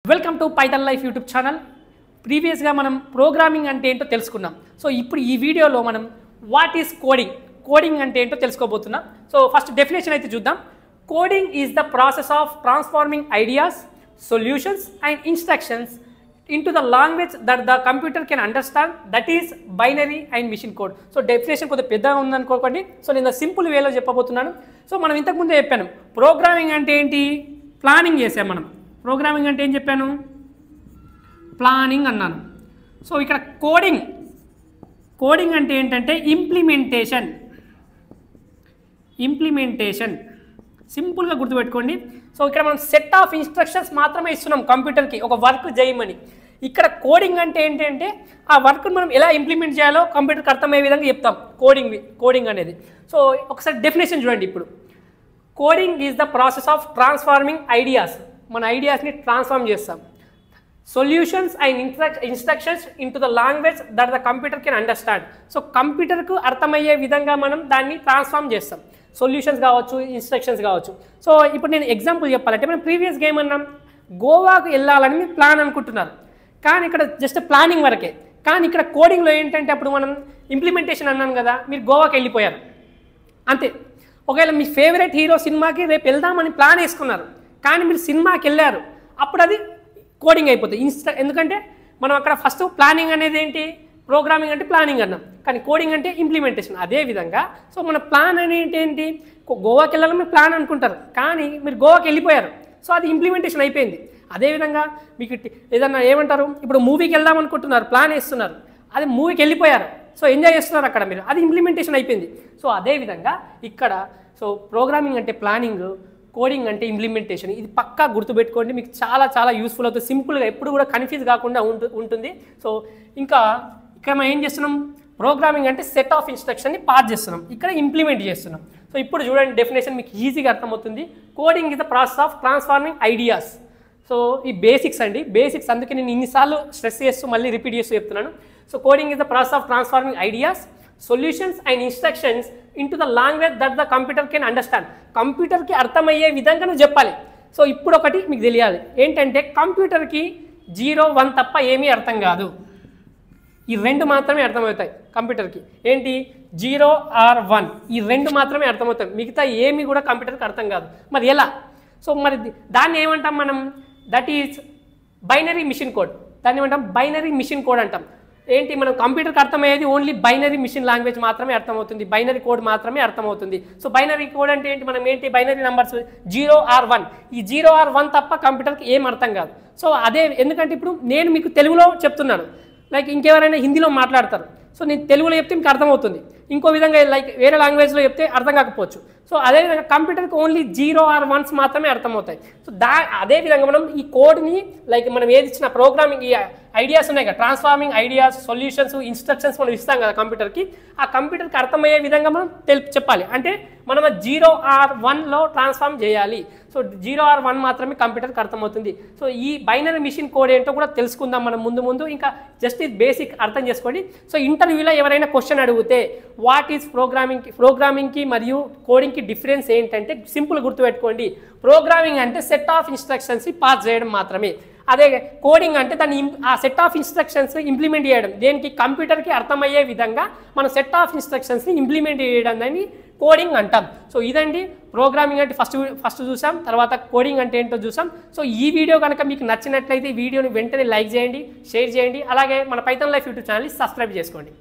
Welcome to Python life YouTube channel. ప్రీవియస్గా మనం programming అంటే ఏంటో తెలుసుకున్నాం. సో ఇప్పుడు ఈ వీడియోలో మనం వాట్ ఈస్ కోడింగ్ అంటే ఏంటో తెలుసుకోబోతున్నాం. సో ఫస్ట్ డెఫినేషన్ అయితే చూద్దాం. Coding is the process of transforming ideas, solutions and instructions into the language that the computer can understand, that is binary and machine code. So definition కొద్దిగా పెద్దగా ఉందనుకోకండి. So నేను simple వేలో చెప్పబోతున్నాను. So మనం ఇంతకుముందే చెప్పాను ప్రోగ్రామింగ్ అంటే ఏంటి, ప్లానింగ్ చేసాం. మనం ప్రోగ్రామింగ్ అంటే ఏం చెప్పాను, ప్లానింగ్ అన్నాను. సో ఇక్కడ కోడింగ్ అంటే ఏంటంటే ఇంప్లిమెంటేషన్ సింపుల్గా గుర్తుపెట్టుకోండి. సో ఇక్కడ మనం సెట్ ఆఫ్ ఇన్స్ట్రక్షన్స్ మాత్రమే ఇస్తున్నాం కంప్యూటర్కి ఒక వర్క్ చేయమని. ఇక్కడ కోడింగ్ అంటే ఏంటంటే ఆ వర్క్ను మనం ఎలా ఇంప్లిమెంట్ చేయాలో కంప్యూటర్కి అర్థమయ్యే విధంగా చెప్తాం కోడింగ్ అనేది. సో ఒకసారి డెఫినేషన్ చూడండి. ఇప్పుడు coding is the process of transforming ideas, మన ఐడియాస్ని ట్రాన్స్ఫార్మ్ చేస్తాం. Solutions and instructions into the language that the computer can understand. So కంప్యూటర్కు అర్థమయ్యే విధంగా మనం దాన్ని ట్రాన్స్ఫార్మ్ చేస్తాం. సొల్యూషన్స్ కావచ్చు, ఇన్స్ట్రక్షన్స్ కావచ్చు. సో ఇప్పుడు నేను ఎగ్జాంపుల్ చెప్పాలంటే మనం ప్రీవియస్ గేమ్ అన్నాం, గోవాకు వెళ్ళాలని మీరు ప్లాన్ అనుకుంటున్నారు, కానీ ఇక్కడ జస్ట్ ప్లానింగ్ వరకే. కానీ ఇక్కడ కోడింగ్లో ఏంటంటే అప్పుడు మనం ఇంప్లిమెంటేషన్ అన్నాను కదా, మీరు గోవాకి వెళ్ళిపోయారు అంతే. ఒకవేళ మీ ఫేవరెట్ హీరో సినిమాకి రేపు వెళ్దామని ప్లాన్ వేసుకున్నారు, కానీ మీరు సినిమాకి వెళ్ళారు, అప్పుడు అది కోడింగ్ అయిపోతుంది. ఎందుకంటే మనం అక్కడ ఫస్ట్ ప్లానింగ్ అనేది ఏంటి, ప్రోగ్రామింగ్ అంటే ప్లానింగ్ అన్నాం, కానీ కోడింగ్ అంటే ఇంప్లిమెంటేషన్. అదేవిధంగా సో మన ప్లాన్ అనేది ఏంటి, గోవాకి వెళ్ళాలని మీరు ప్లాన్ అనుకుంటారు, కానీ మీరు గోవాకి వెళ్ళిపోయారు, సో అది ఇంప్లిమెంటేషన్ అయిపోయింది. అదేవిధంగా మీకు ఏదన్నా ఏమంటారు, ఇప్పుడు మూవీకి వెళ్దాం అనుకుంటున్నారు, ప్లాన్ వేస్తున్నారు, అది మూవీకి వెళ్ళిపోయారు, సో ఎంజాయ్ చేస్తున్నారు అక్కడ మీరు, అది ఇంప్లిమెంటేషన్ అయిపోయింది. సో అదేవిధంగా ఇక్కడ సో ప్రోగ్రామింగ్ అంటే ప్లానింగ్, కోడింగ్ అంటే ఇంప్లిమెంటేషన్. ఇది పక్కా గుర్తుపెట్టుకోండి, మీకు చాలా చాలా యూస్ఫుల్ అవుతుంది. సింపుల్గా ఎప్పుడు కూడా కన్ఫ్యూజ్ కాకుండా ఉంటుంది. సో ఇంకా ఇక్కడ మనం ఏం చేస్తున్నాం, ప్రోగ్రామింగ్ అంటే సెట్ ఆఫ్ ఇన్స్ట్రక్షన్ని పాస్ చేస్తున్నాం, ఇక్కడ ఇంప్లిమెంట్ చేస్తున్నాం. సో ఇప్పుడు చూడండి డెఫినేషన్ మీకు ఈజీగా అర్థమవుతుంది. Coding is the process of transforming ideas. So ఈ బేసిక్స్ అండి, బేసిక్స్, అందుకే నేను ఇన్నిసార్లు స్ట్రెస్ చేస్తూ మళ్ళీ రిపీట్ చేస్తూ చెప్తున్నాను. So coding is the process of transforming ideas, solutions and instructions into the language that the computer can understand. కంప్యూటర్కి అర్థమయ్యే విధంగా నువ్వు చెప్పాలి. సో ఇప్పుడు ఒకటి మీకు తెలియాలి ఏంటంటే, కంప్యూటర్కి 0, 1 తప్ప ఏమీ అర్థం కాదు. ఈ రెండు మాత్రమే అర్థమవుతాయి కంప్యూటర్కి. ఏంటి, 0 or 1, ఈ రెండు మాత్రమే అర్థమవుతాయి, మిగతా ఏమి కూడా కంప్యూటర్కి అర్థం కాదు. మరి ఎలా? సో మరి దాన్ని ఏమంటాం మనం, that is binary machine code. దాన్ని ఏమంటాం, బైనరీ మిషన్ కోడ్ అంటాం. ఏంటి, మనం కంప్యూటర్కి అర్థమయ్యేది ఓన్లీ బైనరీ మిషన్ లాంగ్వేజ్ మాత్రమే అర్థమవుతుంది, బైనరీ కోడ్ మాత్రమే అర్థమవుతుంది. సో బైనరీ కోడ్ అంటే ఏంటి, మనం ఏంటి, బైనరీ నెంబర్స్ 0 or 1, ఈ 0 or 1 తప్ప కంప్యూటర్కి ఏం అర్థం కాదు. సో అదే, ఎందుకంటే ఇప్పుడు నేను మీకు తెలుగులో చెప్తున్నాను, లైక్ ఇంకెవరైనా హిందీలో మాట్లాడతారు, సో నేను తెలుగులో చెప్తే మీకు అర్థమవుతుంది, ఇంకో విధంగా లైక్ వేరే లాంగ్వేజ్లో చెప్తే అర్థం కాకపోవచ్చు. సో అదేవిధంగా కంప్యూటర్కి ఓన్లీ 0 or 1 మాత్రమే అర్థమవుతాయి. సో అదేవిధంగా మనం ఈ కోడ్ని లైక్ మనం ఏది ఇచ్చిన ప్రోగ్రామింగ్, ఈ ఐడియాస్ ఉన్నాయి కదా, ట్రాన్స్ఫార్మింగ్ ఐడియాస్, సొల్యూషన్స్, ఇన్స్ట్రక్షన్స్ మనం ఇస్తాం కదా కంప్యూటర్కి, ఆ కంప్యూటర్కి అర్థమయ్యే విధంగా మనం చెప్పాలి. అంటే మనం 0 or 1లో ట్రాన్స్ఫార్మ్ చేయాలి. సో 0 or 1 మాత్రమే కంప్యూటర్కి అర్థమవుతుంది. సో ఈ బైనరీ మిషన్ కోడ్ ఏంటో కూడా తెలుసుకుందాం మనం ముందు. ఇంకా జస్ట్ ఇది బేసిక్ అర్థం చేసుకోండి. సో ఇంటర్వ్యూలో ఎవరైనా క్వశ్చన్ అడిగితే వాట్ ఈజ్ ప్రోగ్రామింగ్కి మరియు కోడింగ్కి డిఫరెన్స్ ఏంటంటే సింపుల్ గుర్తుపెట్టుకోండి. ప్రోగ్రామింగ్ అంటే సెట్ ఆఫ్ ఇన్స్ట్రక్షన్స్ పాస్ చేయడం మాత్రమే. అదే కోడింగ్ అంటే దాన్ని ఆ సెట్ ఆఫ్ ఇన్స్ట్రక్షన్స్ ఇంప్లిమెంట్ చేయడం, దేనికి, కంప్యూటర్కి అర్థమయ్యే విధంగా మనం సెట్ ఆఫ్ ఇన్స్ట్రక్షన్స్ని ఇంప్లిమెంట్ చేయడం అని కోడింగ్ అంటాం. సో ఇదండి ప్రోగ్రామింగ్ అంటే ఫస్ట్ చూసాం, తర్వాత కోడింగ్ అంటే ఏంటో చూసాం. సో ఈ వీడియో కనుక మీకు నచ్చినట్లయితే ఈ వీడియోని వెంటనే లైక్ చేయండి, షేర్ చేయండి, అలాగే మన పైథాన్ లైఫ్ యూట్యూబ్ ఛానల్ని సబ్స్క్రైబ్ చేసుకోండి.